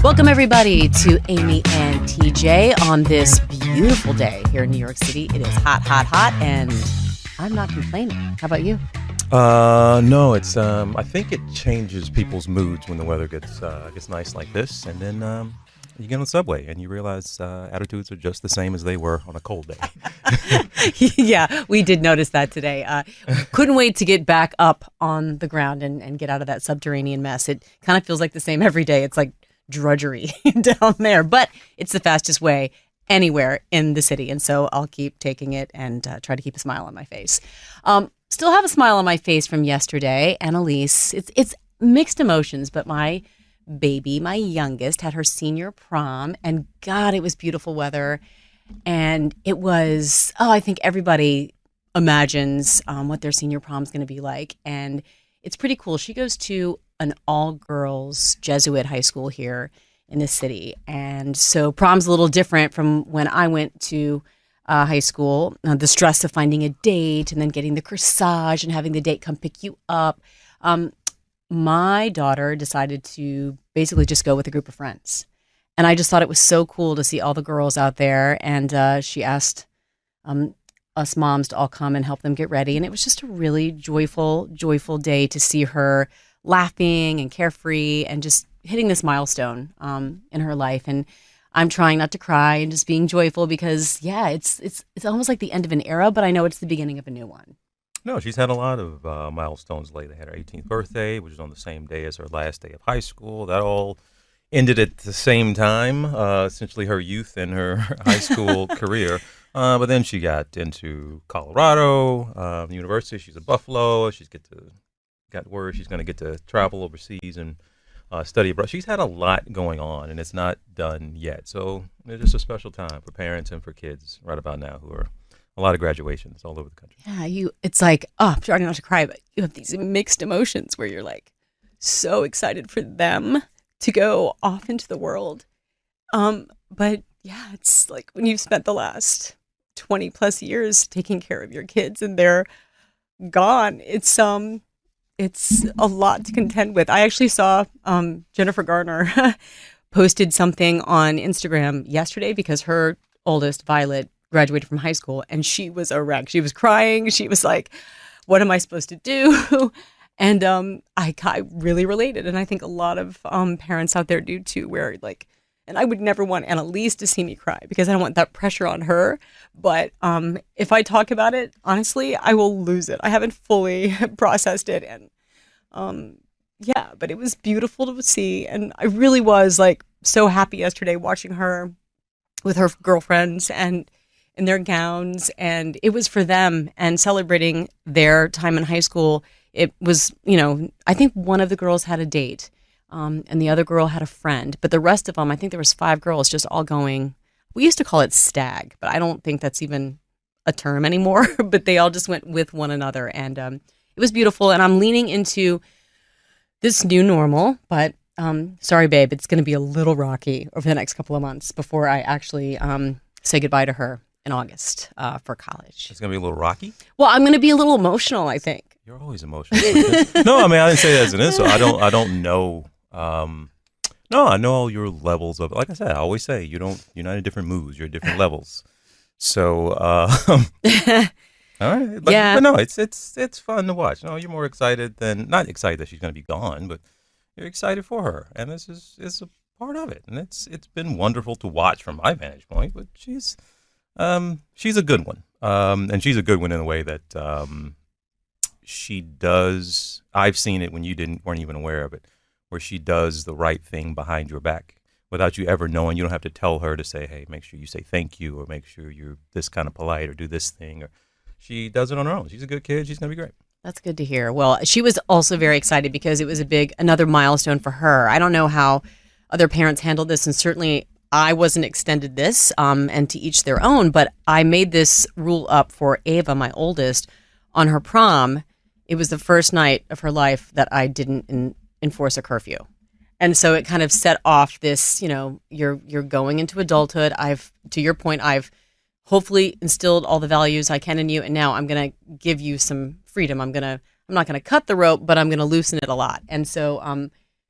Welcome, everybody, to Amy and TJ on this beautiful day here in New York City. It is hot, hot, hot, and I'm not complaining. How about you? No, it's I think it changes people's moods when the weather gets nice like this, and then you get on the subway and you realize attitudes are just the same as they were on a cold day. Yeah, we did notice that today. Couldn't wait to get back up on the ground and get out of that subterranean mess. It kind of feels like the same every day. It's like drudgery down there, but it's the fastest way anywhere in the city, and so I'll keep taking it and try to keep a smile on my face. Still have a smile on my face from yesterday. Annalise, it's mixed emotions, but my baby, my youngest, had her senior prom, and God, it was beautiful weather. And it was, I think everybody imagines what their senior prom is going to be like. And it's pretty cool. She goes to an all-girls Jesuit high school here in the city. And so prom's a little different from when I went to high school. The stress of finding a date and then getting the corsage and having the date come pick you up. My daughter decided to basically just go with a group of friends. And I just thought it was so cool to see all the girls out there. And she asked us moms to all come and help them get ready. And it was just a really joyful day to see her laughing and carefree and just hitting this milestone in her life. And I'm trying not to cry and just being joyful because, yeah, it's almost like the end of an era, but I know it's the beginning of a new one. No, she's had a lot of milestones lately. They had her 18th birthday, which was on the same day as her last day of high school. That all ended at the same time, essentially her youth and her high school career. But then she got into Colorado, university. She's at Buffalo. Got word she's going to get to travel overseas and study abroad. She's had a lot going on, and it's not done yet. So it's just a special time for parents and for kids right about now who are a lot of graduations all over the country. Yeah, it's like, I'm trying not to cry, but you have these mixed emotions where you're like so excited for them to go off into the world. But yeah, it's like when you've spent the last 20 plus years taking care of your kids and they're gone, it's a lot to contend with. I actually saw Jennifer Garner posted something on Instagram yesterday because her oldest, Violet, graduated from high school, and she was a wreck. She was crying. She was like, what am I supposed to do? And I really related, and I think a lot of parents out there do too, where like, and I would never want Annalise to see me cry because I don't want that pressure on her. But if I talk about it, honestly, I will lose it. I haven't fully processed it, and yeah, but it was beautiful to see, and I really was like so happy yesterday watching her with her girlfriends and in their gowns, and it was for them and celebrating their time in high school. It was, I think one of the girls had a date, and the other girl had a friend, but the rest of them, I think there was 5 girls just all going. We used to call it stag, but I don't think that's even a term anymore. But they all just went with one another, and it was beautiful. And I'm leaning into this new normal, but sorry, babe, it's going to be a little rocky over the next couple of months before I actually say goodbye to her in August for college. It's going to be a little rocky? Well, I'm going to be a little emotional, I think. You're always emotional. No, I mean, I didn't say that as an insult. I don't know. No, I know all your levels of, like I said, I always say, you're not in different moods, you're at different levels. So, all right. Yeah. But no, it's fun to watch. No, you're more excited not excited that she's going to be gone, but you're excited for her. And this is a part of it. And it's been wonderful to watch from my vantage point, but she's a good one. And she's a good one in a way that she does. I've seen it when you weren't even aware of it, where she does the right thing behind your back without you ever knowing. You don't have to tell her to say, hey, make sure you say thank you, or make sure you're this kind of polite, or do this thing. Or she does it on her own. She's a good kid. She's going to be great. That's good to hear. Well, she was also very excited because it was another milestone for her. I don't know how other parents handled this, and certainly I wasn't extended this, and to each their own, but I made this rule up for Ava, my oldest, on her prom. It was the first night of her life that I didn't enforce a curfew. And so it kind of set off this, you're going into adulthood. To your point, I've hopefully instilled all the values I can in you, and now I'm going to give you some freedom. I'm not going to cut the rope, but I'm going to loosen it a lot. And so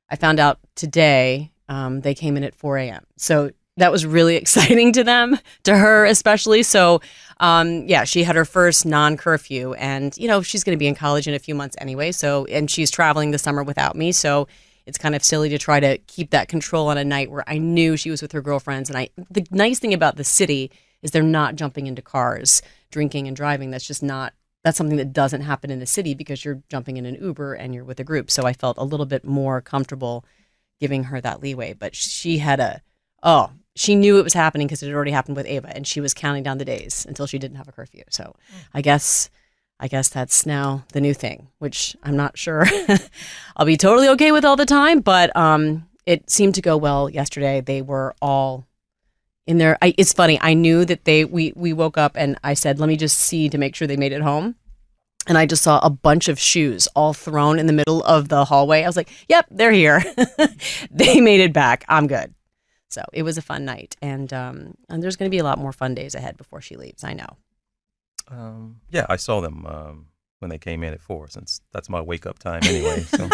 I found out today They came in at 4 a.m. So that was really exciting to them, to her especially. So, yeah, she had her first non-curfew, and she's going to be in college in a few months anyway. So, and she's traveling this summer without me. So it's kind of silly to try to keep that control on a night where I knew she was with her girlfriends. And the nice thing about the city is they're not jumping into cars, drinking and driving. That's something that doesn't happen in the city because you're jumping in an Uber and you're with a group. So I felt a little bit more comfortable giving her that leeway. But she she knew it was happening because it had already happened with Ava, and she was counting down the days until she didn't have a curfew. So I guess that's now the new thing, which I'm not sure I'll be totally okay with all the time. But it seemed to go well yesterday. They were all in there. It's funny. I knew that we woke up and I said, let me just see to make sure they made it home. And I just saw a bunch of shoes all thrown in the middle of the hallway. I was like, yep, they're here. They made it back. I'm good. So it was a fun night. And there's going to be a lot more fun days ahead before she leaves. I know. Yeah, I saw them when they came in at 4, since that's my wake up time anyway. So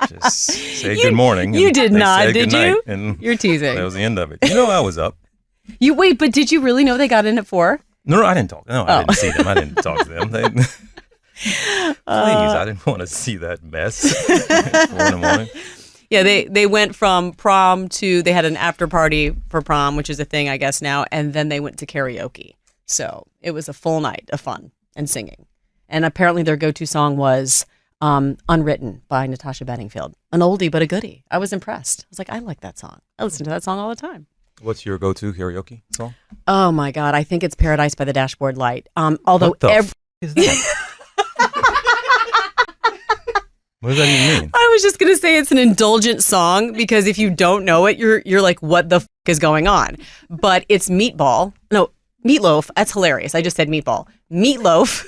just say good morning. You did not, did you? And you're teasing. That was the end of it. I was up. Wait, but did you really know they got in at 4? No, I didn't talk. No, I didn't see them. I didn't talk to them. Please, I didn't want to see that mess at 4 in the morning. Yeah, they went from prom to, they had an after party for prom, which is a thing, I guess, now, and then they went to karaoke. So it was a full night of fun and singing. And apparently their go-to song was Unwritten by Natasha Bedingfield. An oldie but a goodie. I was impressed. I was like, I like that song. I listen to that song all the time. What's your go-to karaoke song? Oh my God, I think it's Paradise by the Dashboard Light. Although what the is that? What does that even mean? I was just gonna say it's an indulgent song because if you don't know it, you're like, what the is going on? But it's Meatloaf. That's hilarious. I just said meatball. Meatloaf.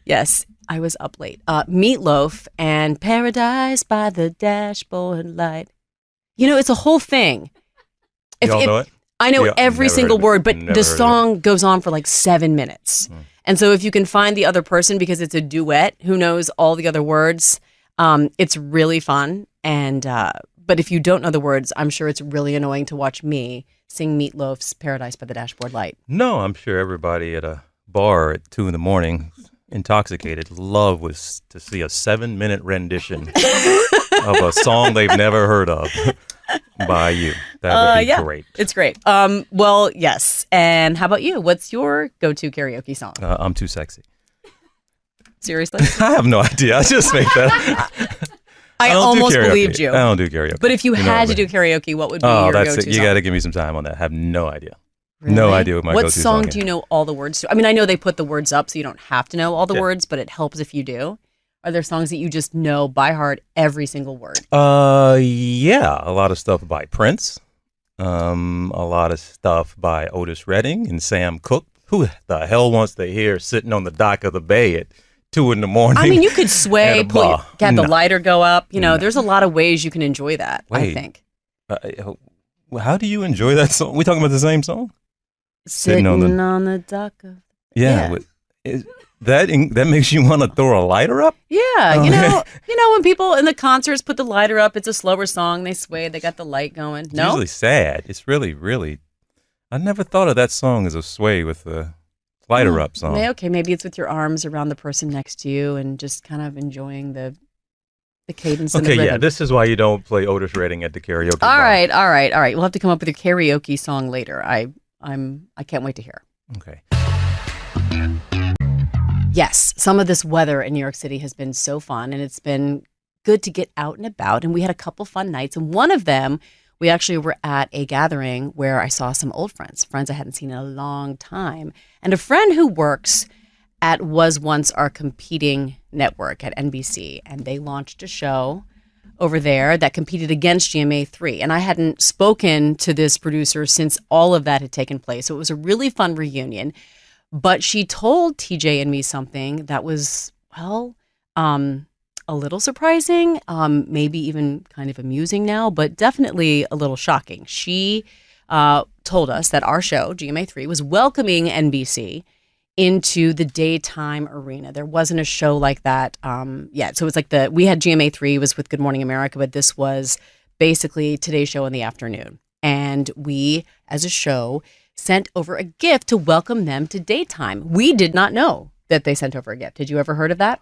Yes, I was up late. Meatloaf and Paradise by the Dashboard Light. It's a whole thing. Y'all know it? I know every single word, but the song goes on for like 7 minutes. And so if you can find the other person, because it's a duet, who knows all the other words, it's really fun. And but if you don't know the words, I'm sure it's really annoying to watch me sing Meatloaf's Paradise by the Dashboard Light. No, I'm sure everybody at a bar at 2 a.m, intoxicated, was to see a 7-minute rendition of a song they've never heard of by you. That would be great. It's great. Well, yes. And how about you? What's your go-to karaoke song? I'm Too Sexy. Seriously? I have no idea. I just make that. I almost believed you. I don't do karaoke. But if you had to do karaoke, what would be your go-to song? You got to give me some time on that. I have no idea. Really? No idea what my go-to song is. What song do you know all the words to? I mean, I know they put the words up so you don't have to know all the words, but it helps if you do. Are there songs that you just know by heart every single word? Yeah. A lot of stuff by Prince. A lot of stuff by Otis Redding and Sam Cooke. Who the hell wants to hear Sitting on the Dock of the Bay at 2 a.m? I mean, you could sway, have the lighter go up. There's a lot of ways you can enjoy that, I think. How do you enjoy that song? We talking about the same song? Sitting on the dock of... Yeah. That makes you want to throw a lighter up? Yeah. When people in the concerts put the lighter up, it's a slower song. They sway. They got the light going. It's usually sad. It's really, really... I never thought of that song as a sway with the lighter up song. Okay, maybe it's with your arms around the person next to you and just kind of enjoying the cadence and the rhythm. Okay, yeah, this is why you don't play Otis Redding at the karaoke bar. All right. We'll have to come up with a karaoke song later. I can't wait to hear. Okay. Yes, some of this weather in New York City has been so fun, and it's been good to get out and about. And we had a couple fun nights, and one of them, we actually were at a gathering where I saw some old friends I hadn't seen in a long time, and a friend who works at was once our competing network at NBC, and they launched a show over there that competed against GMA3. And I hadn't spoken to this producer since all of that had taken place. So it was a really fun reunion. But she told TJ and me something that was, a little surprising, maybe even kind of amusing now, but definitely a little shocking. She told us that our show, GMA3, was welcoming NBC into the daytime arena. There wasn't a show like that yet. So it was like we had GMA3 was with Good Morning America, but this was basically Today's Show in the afternoon. And we, as a show, sent over a gift to welcome them to daytime. We did not know that they sent over a gift. Did you ever heard of that?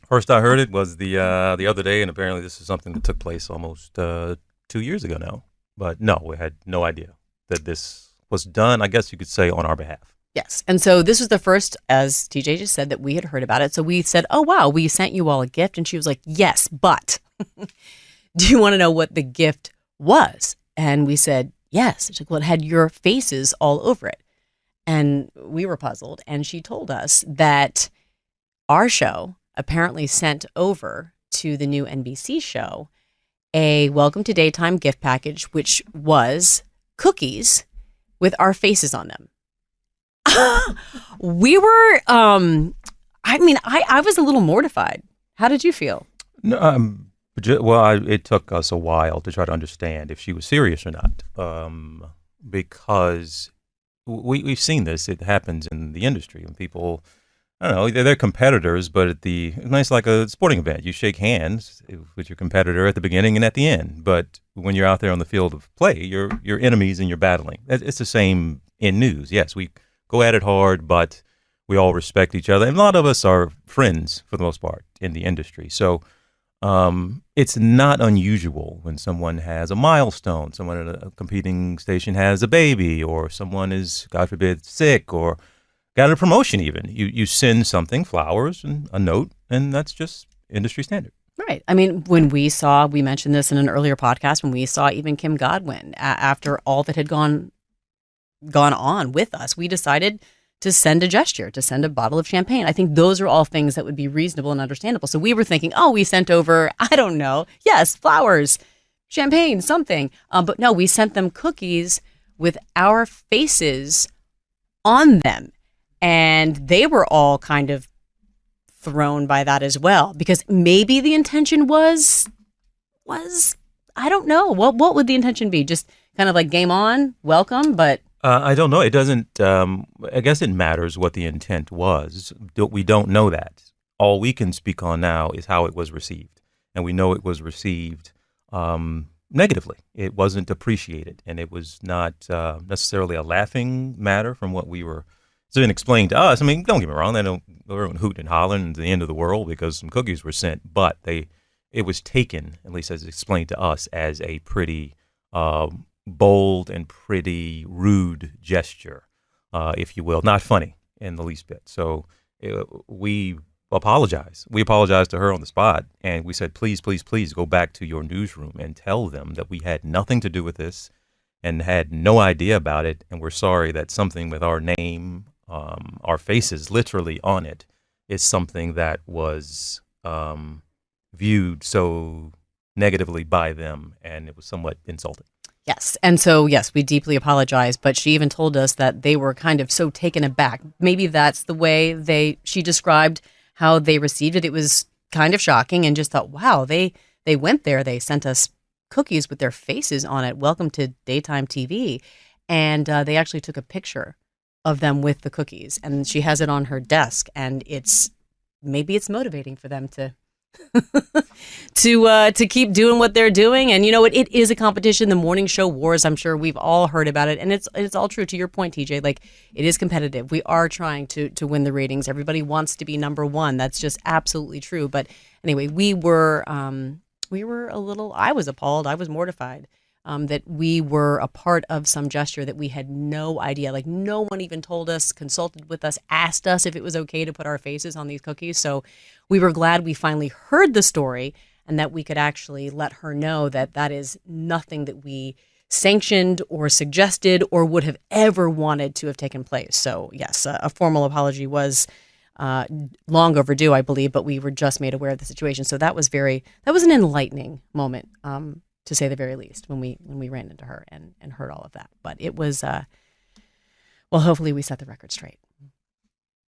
First I heard it was the other day, and apparently this is something that took place almost 2 years ago now. But no, we had no idea that this was done, I guess you could say, on our behalf. Yes. And so this was the first, as TJ just said, that we had heard about it. So we said, oh, wow, we sent you all a gift. And she was like, yes, but do you want to know what the gift was? And we said, yes. She's like, well, it had your faces all over it. And we were puzzled. And she told us that our show apparently sent over to the new NBC show a Welcome to Daytime gift package, which was cookies with our faces on them. We were, I was a little mortified. How did you feel? No, it took us a while to try to understand if she was serious or not, because we've seen this. It happens in the industry, and people, I don't know, they're competitors, but it's like a sporting event. You shake hands with your competitor at the beginning and at the end, but when you're out there on the field of play, you're enemies and you're battling. It's the same in news. Yes, we go at it hard, but we all respect each other. And a lot of us are friends for the most part in the industry. So it's not unusual when someone has a milestone, someone at a competing station has a baby, or someone is, God forbid, sick or got a promotion even. You send something, flowers and a note, and that's just industry standard. Right. I mean, when we mentioned this in an earlier podcast, when we saw even Kim Godwin, after all that had gone on with us, we decided to send a gesture, to send a bottle of champagne. I think those are all things that would be reasonable and understandable. So we were thinking, oh, we sent over, I don't know, yes, flowers, champagne, something. But no, we sent them cookies with our faces on them. And they were all kind of thrown by that as well, because maybe the intention was I don't know. What would the intention be? Just kind of like game on, welcome, but I don't know. It doesn't, I guess it matters what the intent was. We don't know that. All we can speak on now is how it was received. And we know it was received negatively. It wasn't appreciated. And it was not necessarily a laughing matter from what it's been explained to us. I mean, don't get me wrong. They were hooting and hollering at the end of the world because some cookies were sent. But it was taken, at least as explained to us, as a pretty bold and pretty rude gesture, if you will. Not funny in the least bit. So we apologize. We apologized to her on the spot, and we said, please, please, please go back to your newsroom and tell them that we had nothing to do with this and had no idea about it, and we're sorry that something with our name, our faces literally on it, is something that was viewed so negatively by them, and it was somewhat insulting. yes. And so, yes, we deeply apologize. But she even told us that they were kind of so taken aback. Maybe that's the way she described how they received it. It was kind of shocking, and just thought, wow, they went there. They sent us cookies with their faces on it. Welcome to daytime TV. And they actually took a picture of them with the cookies, and she has it on her desk. And maybe it's motivating for them to to keep doing what they're doing. And it is a competition. The morning show wars, I'm sure we've all heard about it, and it's all true. To your point, TJ, like, it is competitive. We are trying to win the ratings. Everybody wants to be number one. That's just absolutely true. But anyway, we were I was appalled. I was mortified that we were a part of some gesture that we had no idea. Like, no one even told us, consulted with us, asked us if it was okay to put our faces on these cookies. So we were glad we finally heard the story, and that we could actually let her know that that is nothing that we sanctioned or suggested or would have ever wanted to have taken place. So yes, a formal apology was long overdue, I believe, but we were just made aware of the situation. So that was an enlightening moment, to say the very least, when we ran into her and heard all of that. But it was, well, hopefully we set the record straight.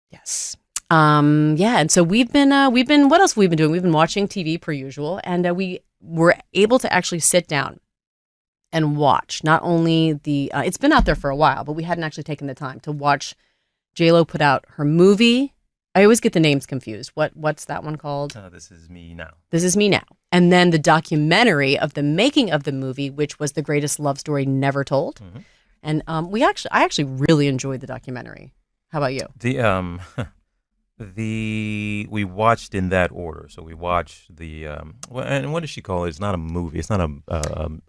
Yes. Yeah. And so we've been, what else have we been doing? We've been watching TV per usual, and we were able to actually sit down and watch not only it's been out there for a while, but we hadn't actually taken the time to watch JLo put out her movie I always get the names confused. What's that one called? This Is Me Now. This Is Me Now. And then the documentary of the making of the movie, which was the greatest love story never told. Mm-hmm. And I actually really enjoyed the documentary. How about you? We watched in that order. So we watched and what does she call it? It's not a movie. It's not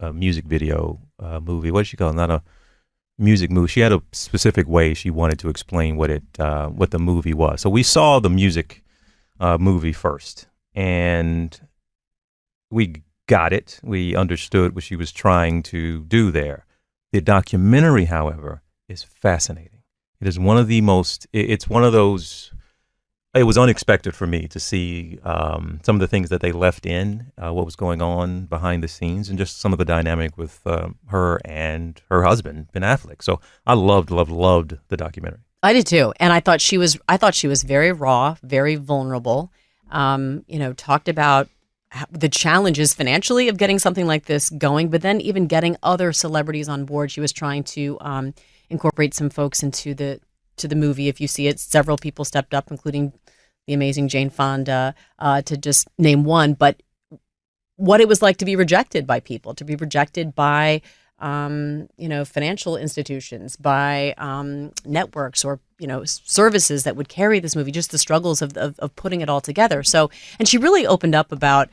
a music video movie. What does she call it? Not a music movie. She had a specific way she wanted to explain what the movie was. So we saw the music movie first, and we got it. We understood what she was trying to do there. The documentary, however, is fascinating. It is one of the most. It's one of those. It was unexpected for me to see some of the things that they left in, what was going on behind the scenes, and just some of the dynamic with her and her husband, Ben Affleck. So I loved the documentary. I did too, and I thought she was very raw, very vulnerable. Talked about the challenges financially of getting something like this going, but then even getting other celebrities on board. She was trying to incorporate some folks into the movie. If you see it, several people stepped up, including the amazing Jane Fonda, to just name one. But what it was like to be rejected by people, to be rejected by financial institutions, by networks or services that would carry this movie. Just the struggles of putting it all together. So, and she really opened up about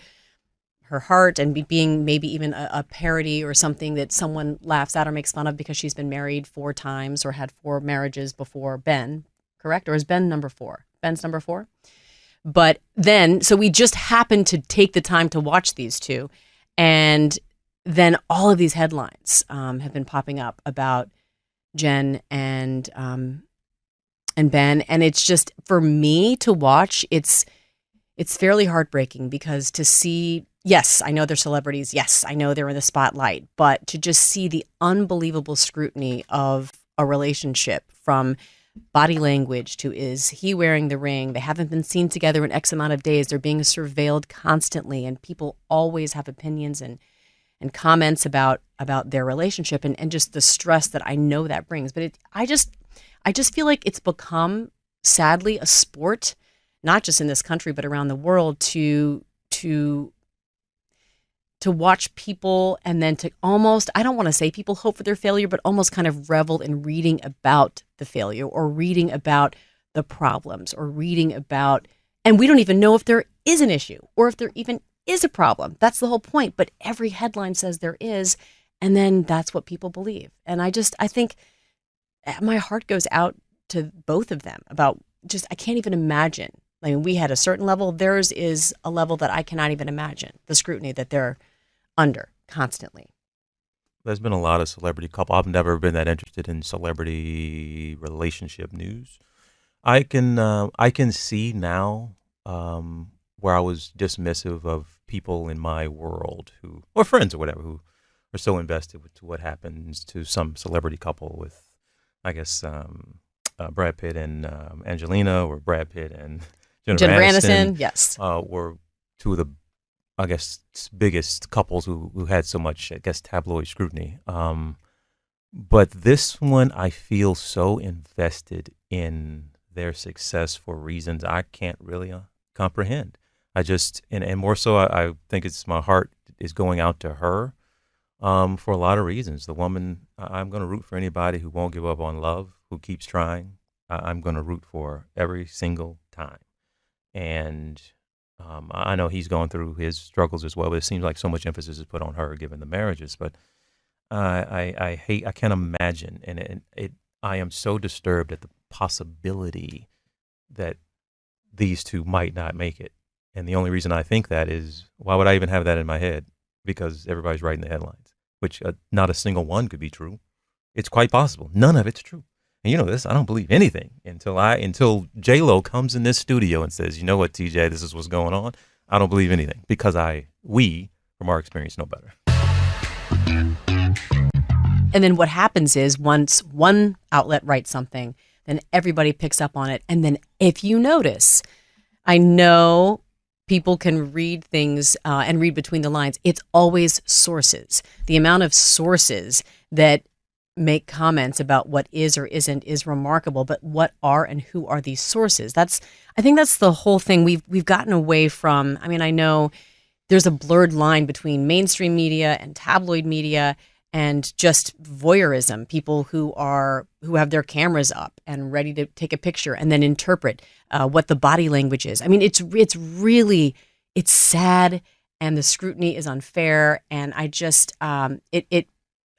her heart and being maybe even a parody or something that someone laughs at or makes fun of because she's been married 4 times or had 4 marriages before Ben, correct? Or is Ben number 4? Ben's number 4? But then, so we just happened to take the time to watch these two. And then all of these headlines have been popping up about Jen and Ben. And it's just, for me to watch, it's fairly heartbreaking because to see, yes, I know they're celebrities. Yes, I know they're in the spotlight. But to just see the unbelievable scrutiny of a relationship, from body language to, is he wearing the ring? They haven't been seen together in X amount of days. They're being surveilled constantly. And people always have opinions and comments about their relationship and just the stress that I know that brings. But I just feel like it's become, sadly, a sport, not just in this country, but around the world, to watch people and then to almost, I don't want to say people hope for their failure, but almost kind of revel in reading about the failure or reading about the problems or reading about, and we don't even know if there is an issue or if there even is a problem. That's the whole point. But every headline says there is, and then that's what people believe. And I think my heart goes out to both of them about just, I can't even imagine. I mean, we had a certain level. Theirs is a level that I cannot even imagine, the scrutiny that they're under constantly. There's been a lot of celebrity couple. I've never been that interested in celebrity relationship news. I can see now where I was dismissive of people in my world who, or friends or whatever, who are so invested to what happens to some celebrity couple with, I guess, Brad Pitt and Angelina, or Brad Pitt and Jennifer Aniston. Yes, were two of the, I guess, biggest couples who had so much, I guess, tabloid scrutiny. But this one, I feel so invested in their success for reasons I can't really comprehend. I just, and more so, I think it's, my heart is going out to her for a lot of reasons. The woman, I'm going to root for anybody who won't give up on love, who keeps trying. I'm going to root for every single time. And I know he's going through his struggles as well, but it seems like so much emphasis is put on her given the marriages. But I can't imagine, and I am so disturbed at the possibility that these two might not make it. And the only reason I think that is, why would I even have that in my head? Because everybody's writing the headlines, which not a single one could be true. It's quite possible. None of it's true. And you know this, I don't believe anything until J-Lo comes in this studio and says, you know what, TJ, this is what's going on. I don't believe anything, because we, from our experience, know better. And then what happens is, once one outlet writes something, then everybody picks up on it. And then if you notice, I know people can read things and read between the lines. It's always sources. The amount of sources that make comments about what is or isn't is remarkable, but what are and who are these sources? I think that's the whole thing. We've gotten away from. I mean, I know there's a blurred line between mainstream media and tabloid media and just voyeurism, people who have their cameras up and ready to take a picture and then interpret what the body language is. I mean, it's really, it's sad, and the scrutiny is unfair, and I just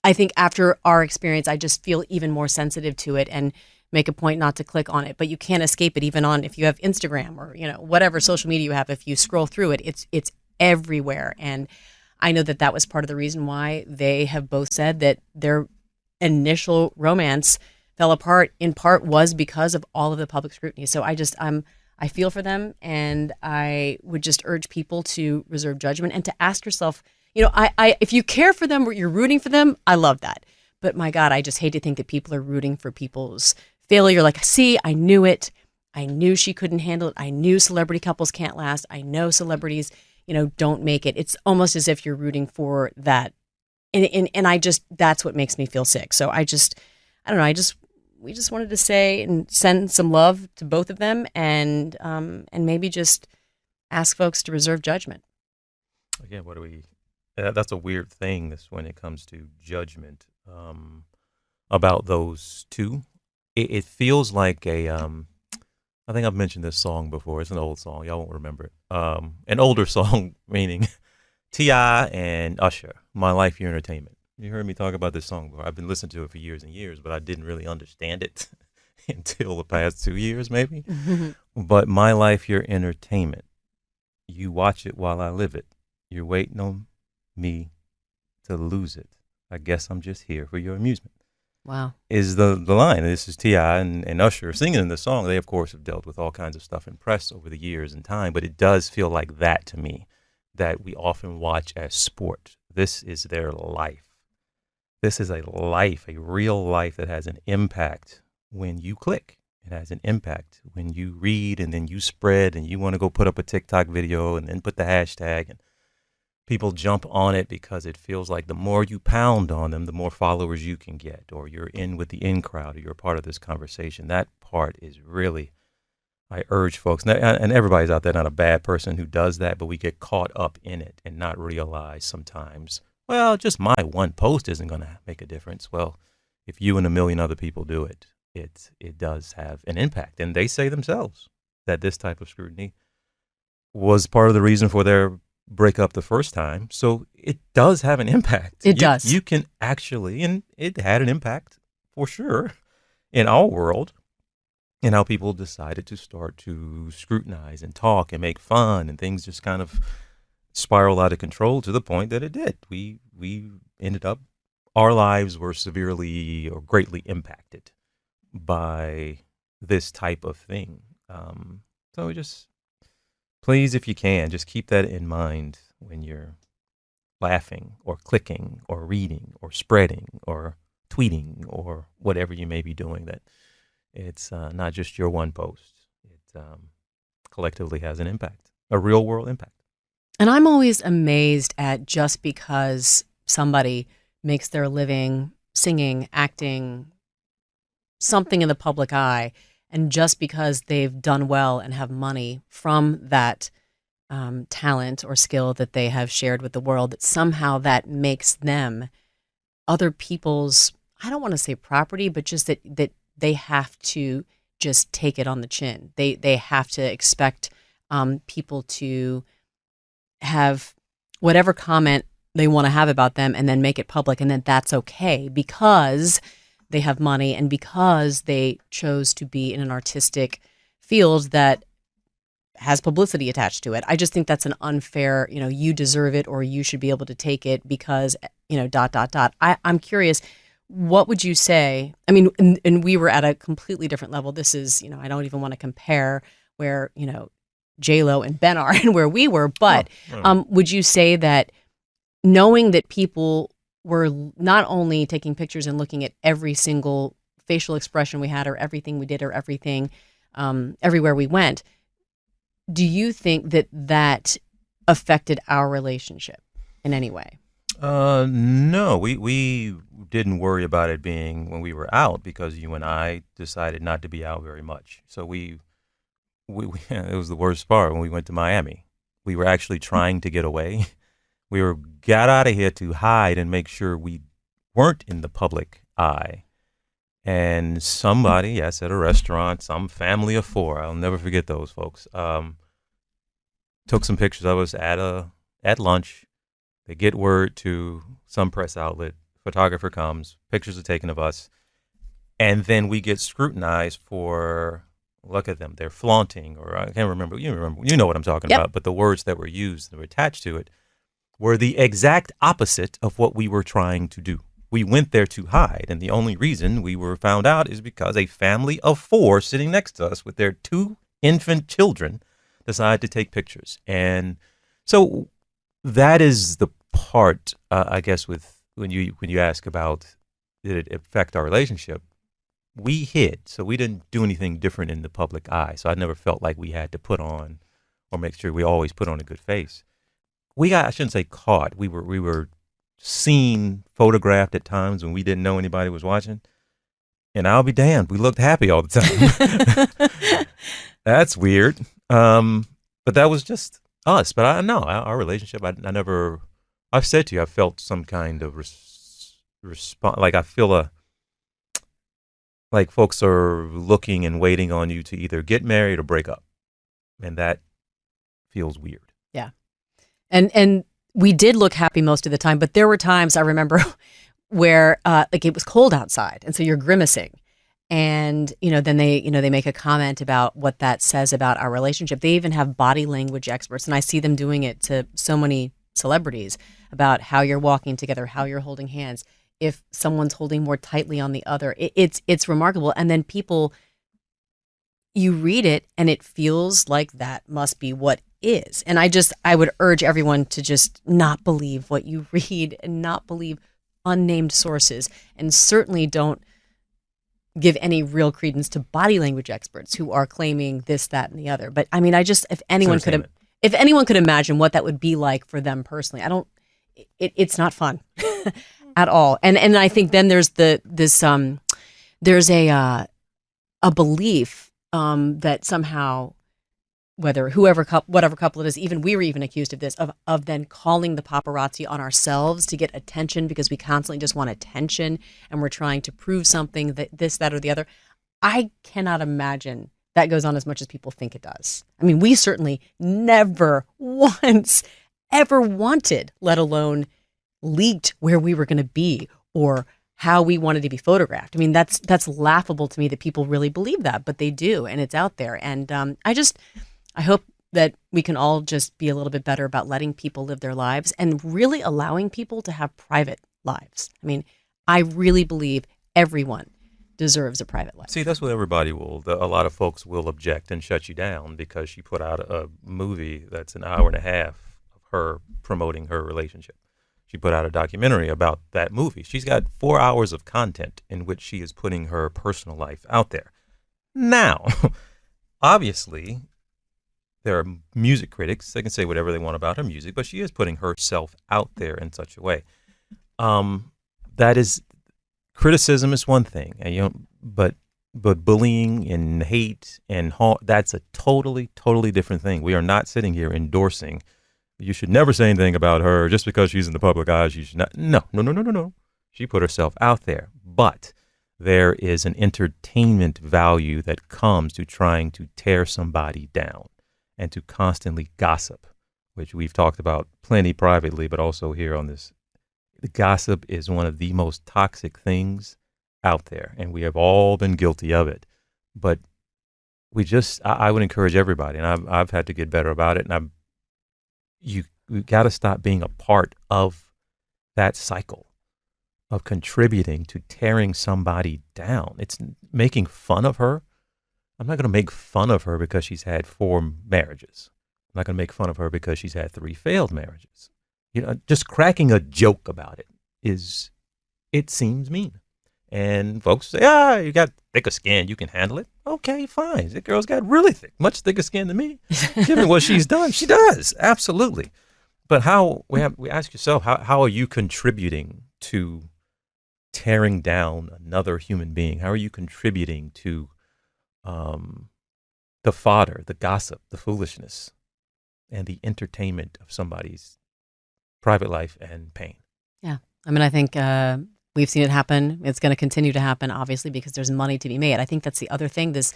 I think after our experience, I just feel even more sensitive to it and make a point not to click on it. But you can't escape it, even on if you have Instagram or whatever social media you have. If you scroll through it, it's everywhere. And I know that was part of the reason why they have both said that their initial romance fell apart in part was because of all of the public scrutiny. So I feel for them, and I would just urge people to reserve judgment and to ask yourself, if you care for them or you're rooting for them, I love that. But my God, I just hate to think that people are rooting for people's failure. Like, see, I knew it. I knew she couldn't handle it. I knew celebrity couples can't last. I know celebrities, don't make it. It's almost as if you're rooting for that. And I just, that's what makes me feel sick. So I don't know. We just wanted to say and send some love to both of them, and maybe just ask folks to reserve judgment. Again, what do we? That's a weird thing. This when it comes to judgment about those two. It feels like I think I've mentioned this song before. It's an old song. Y'all won't remember it. An older song, meaning T.I. and Usher. My Life, Your Entertainment. You heard me talk about this song before. I've been listening to it for years and years, but I didn't really understand it until the past 2 years, maybe. But My Life, Your Entertainment. You watch it while I live it. You're waiting on me to lose it. I guess I'm just here for your amusement. Wow. Is the line. This is T.I. and Usher singing in the song. They, of course, have dealt with all kinds of stuff in press over the years and time, but it does feel like that to me, that we often watch as sport. This is their life. This is a life, a real life that has an impact when you click. It has an impact when you read and then you spread and you want to go put up a TikTok video and then put the hashtag, and people jump on it because it feels like the more you pound on them, the more followers you can get, or you're in with the in crowd, or you're a part of this conversation. That part is really, I urge folks, and everybody's out there, not a bad person who does that, but we get caught up in it and not realize sometimes, well, just my one post isn't going to make a difference. Well, if you and a million other people do it, it does have an impact. And they say themselves that this type of scrutiny was part of the reason for their breakup the first time. So it does have an impact. It does. You can actually, and it had an impact for sure in our world, and how people decided to start to scrutinize and talk and make fun, and things just kind of spiral out of control to the point that it did. We ended up, our lives were severely or greatly impacted by this type of thing. So just, please, if you can, just keep that in mind when you're laughing or clicking or reading or spreading or tweeting or whatever you may be doing, that it's not just your one post. It collectively has an impact, a real world impact. And I'm always amazed at, just because somebody makes their living singing, acting, something in the public eye, and just because they've done well and have money from that talent or skill that they have shared with the world, that somehow that makes them other people's, I don't want to say property, but just that they have to just take it on the chin. They have to expect people to have whatever comment they want to have about them and then make it public, and then that's okay because they have money and because they chose to be in an artistic field that has publicity attached to it. I just think that's an unfair, you deserve it or you should be able to take it because, ... I'm curious, what would you say? I mean, and we were at a completely different level. This is, I don't even want to compare where, J-Lo and Ben are and where we were, but would you say that knowing that people were not only taking pictures and looking at every single facial expression we had or everything we did or everything everywhere we went, do you think that affected our relationship in any way? No, we didn't worry about it being when we were out because you and I decided not to be out very much. So we it was the worst part when we went to Miami. We were actually trying to get away. We were got out of here to hide and make sure we weren't in the public eye. And somebody, yes, at a restaurant, some family of four, I'll never forget those folks, took some pictures of us at lunch. They get word to some press outlet. Photographer comes, pictures are taken of us, and then we get scrutinized for. Look at them; they're flaunting, or I can't remember. You remember? You know what I'm talking about. But the words that were used that were attached to it were the exact opposite of what we were trying to do. We went there to hide, and the only reason we were found out is because a family of four sitting next to us with their two infant children decided to take pictures. And so that is the part, I guess, with when you ask about did it affect our relationship, we hid, so we didn't do anything different in the public eye. So I never felt like we had to put on or make sure we always put on a good face. We got, I shouldn't say caught. We were seen, photographed at times when we didn't know anybody was watching. And I'll be damned, we looked happy all the time. That's weird. But that was just us. But I know our relationship, I never, I've said to you, I felt some kind of response. Like I feel like folks are looking and waiting on you to either get married or break up. And that feels weird. Yeah. And we did look happy most of the time, but there were times I remember where like it was cold outside, and so you're grimacing, and then they make a comment about what that says about our relationship. They even have body language experts, and I see them doing it to so many celebrities about how you're walking together, how you're holding hands, if someone's holding more tightly on the other. It's remarkable, and then people, you read it, and it feels like that must be what is. And I would urge everyone to just not believe what you read and not believe unnamed sources, and certainly don't give any real credence to body language experts who are claiming this, that, and the other. But I mean, if anyone could imagine what that would be like for them personally, it's not fun at all. And I think then there's there's a belief that somehow, whatever couple it is, even we were even accused of this, of then calling the paparazzi on ourselves to get attention because we constantly just want attention and we're trying to prove something, that this, that, or the other. I cannot imagine that goes on as much as people think it does. I mean, we certainly never once ever wanted, let alone leaked, where we were going to be or how we wanted to be photographed. I mean, that's laughable to me that people really believe that, but they do, and it's out there. And I hope that we can all just be a little bit better about letting people live their lives and really allowing people to have private lives. I mean, I really believe everyone deserves a private life. See, that's what everybody will. A lot of folks will object and shut you down because she put out a movie that's an hour and a half of her promoting her relationship. She put out a documentary about that movie. She's got 4 hours of content in which she is putting her personal life out there. Now, obviously, there are music critics. They can say whatever they want about her music, but she is putting herself out there in such a way. That is, criticism is one thing, and but bullying and hate and that's a totally different thing. We are not sitting here endorsing. You should never say anything about her just because she's in the public eye. You should not. No. She put herself out there, but there is an entertainment value that comes to trying to tear somebody down and to constantly gossip, which we've talked about plenty privately, but also here on this. The gossip is one of the most toxic things out there, and we have all been guilty of it. But I would encourage everybody, and I've had to get better about it, and you got to stop being a part of that cycle of contributing to tearing somebody down. It's making fun of her. I'm not going to make fun of her because she's had 4 marriages. I'm not going to make fun of her because she's had 3 failed marriages. Just cracking a joke about it seems mean. And folks say, you got thicker skin, you can handle it. Okay, fine. That girl's got really thick, much thicker skin than me. Given what she's done, she does, absolutely. But we ask yourself, how are you contributing to tearing down another human being? How are you contributing to the fodder, the gossip, the foolishness, and the entertainment of somebody's private life and pain? Yeah. I mean, I think we've seen it happen. It's going to continue to happen, obviously, because there's money to be made. I think that's the other thing, this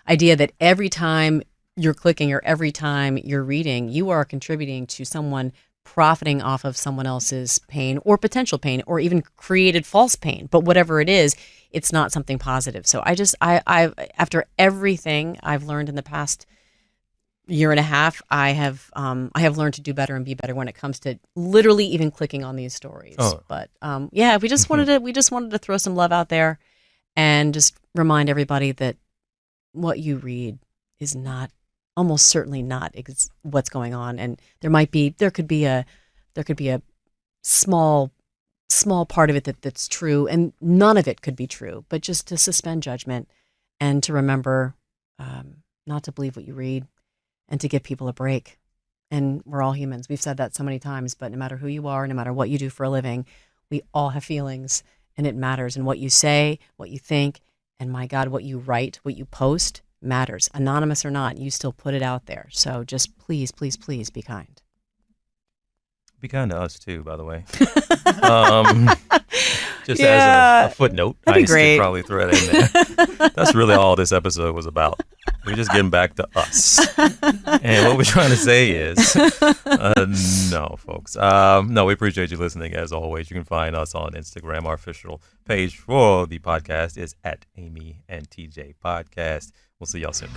idea that every time you're clicking or every time you're reading, you are contributing to someone profiting off of someone else's pain or potential pain or even created false pain. But whatever it is, it's not something positive. So I after everything I've learned in the past year and a half, I have learned to do better and be better when it comes to literally even clicking on these stories. Oh. But yeah, we just wanted to throw some love out there and just remind everybody that what you read is not, almost certainly not what's going on, and there could be a small part of it that's true, and none of it could be true. But just to suspend judgment and to remember not to believe what you read, and to give people a break. And we're all humans. We've said that so many times, but no matter who you are, no matter what you do for a living, we all have feelings, and it matters. And what you say, what you think, and my God, what you write, what you post matters. Anonymous or not, you still put it out there. So just please, please, please be kind. Be kind to us too, by the way. Just as a footnote, that'd be great. Could probably throw that in there. That's really all this episode was about. We're just getting back to us. And what we're trying to say is, no, folks. No, we appreciate you listening as always. You can find us on Instagram. Our official page for the podcast is @Amy and TJ Podcast. We'll see y'all soon.